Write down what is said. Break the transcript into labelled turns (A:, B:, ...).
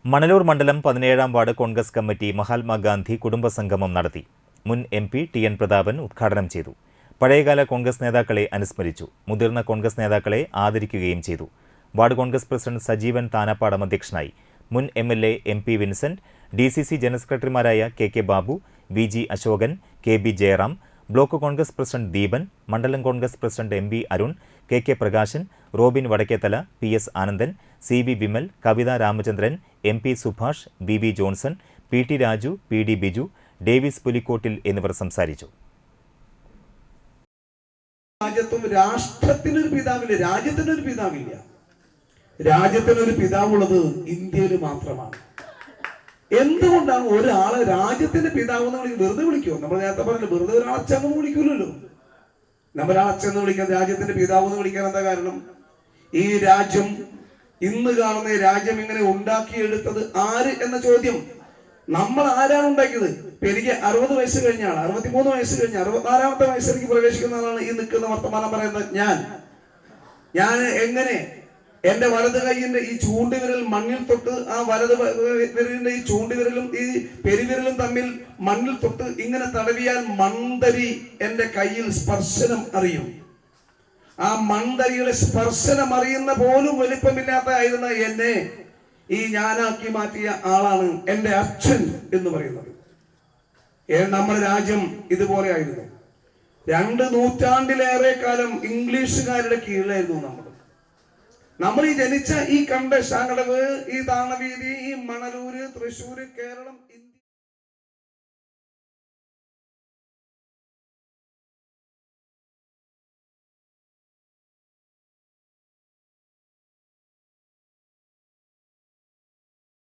A: മണലൂർ മണ്ഡലം 17-ാം ward Congress committee Mahatma Gandhi കുടുംബസംഗമം നടത്തി. മുൻ MP TN പ്രതാപൻ ഉദ്ഘാടനം ചെയ്തു. പഴയകാല കോൺഗ്രസ് നേതാക്കളെ അനുസ്മരിച്ചു. മുതിർന്ന കോൺഗ്രസ് നേതാക്കളെ ആദരിക്കുകയും ചെയ്തു. വാർഡ് കോൺഗ്രസ് പ്രസിഡന്റ് സജീവൻ താനാപ്പാടം അധ്യക്ഷനായി. മുൻ MLA MP Vincent, DCC general സെക്രട്ടറിമാരായ KK Babu, VG Ashokan, KB Jayaram, block Congress president Deepan, മണ്ഡലം Congress president MB Arun, KK Prakashan, Robin Vadakkethala, PS Anandan, CV Vimal, Kavitha Ramachandran, MP Subhash, BB Johnson, PT Raju, PD Biju, Davis Pulikkottil എന്നിവർ സംസാരിച്ചു.
B: രാഷ്ട്രത്തിനൊരു പിതാവില്ല, രാജ്യത്തിനൊരു പിതാവില്ല. രാജ്യത്തിനൊരു പിതാവുള്ളത് ഇന്ത്യയിൽ മാത്രമാണ്. എന്തുകൊണ്ടാണ് ഒരാളെ രാജ്യത്തിന്റെ പിതാവ് എന്ന് വെറുതെ വിളിക്കുമോ? നമ്മൾ നേരത്തെ പറഞ്ഞില്ല, വെറുതെ ഒരാൾ അച്ഛന്ന് വിളിക്കൂലല്ലോ. നമ്മൾ അച്ഛന്ന് വിളിക്കാൻ, രാജ്യത്തിന്റെ പിതാവ് എന്ന് വിളിക്കാൻ എന്താ കാരണം? ഈ രാജ്യം, ഇന്ന് കാണുന്ന രാജ്യം ഇങ്ങനെ ഉണ്ടാക്കിയെടുത്തത് ആര് എന്ന ചോദ്യം നമ്മൾ ആരാണ് ഉണ്ടാക്കിയത്? എനിക്ക് 60 വയസ്സ് കഴിഞ്ഞ ആളാണ്, 63 വയസ്സ് കഴിഞ്ഞ 64ാമത്തെ വയസ്സിലേക്ക് പ്രവേശിക്കുന്ന ആളാണ് ഈ നിൽക്കുന്ന വർത്തമാനം പറയുന്നത്. ഞാൻ എങ്ങനെ എന്റെ വലത് കൈയിന്റെ ഈ ചൂണ്ടുവിരൽ മണ്ണിൽ തൊട്ട്, ആ വലത് വിരലിന്റെ ഈ ചൂണ്ടുവിരലും ഈ പെരുവിരലും തമ്മിൽ മണ്ണിൽ തൊട്ട് ഇങ്ങനെ തടവിയാൽ മൺതരി എന്റെ കയ്യിൽ സ്പർശനം അറിയും. ആ മൺതരിയുടെ സ്പർശനം അറിയുന്ന പോലും വലിപ്പമില്ലാത്തതായിരുന്ന എന്നെ ഈ ഞാനാക്കി മാറ്റിയ ആളാണ് എന്റെ അച്ഛൻ എന്ന് പറയുന്നത്. നമ്മുടെ രാജ്യം ഇതുപോലെ ആയിരുന്നു. 2 നൂറ്റാണ്ടിലേറെ കാലം ഇംഗ്ലീഷുകാരുടെ കീഴിലായിരുന്നു നമ്മൾ ഈ ജനിച്ച ഈ കണ്ട ശാങ്കടവ്, ഈ താണവീതി, ഈ മണലൂര്, തൃശ്ശൂര്, കേരളം, ഇന്ത്യ.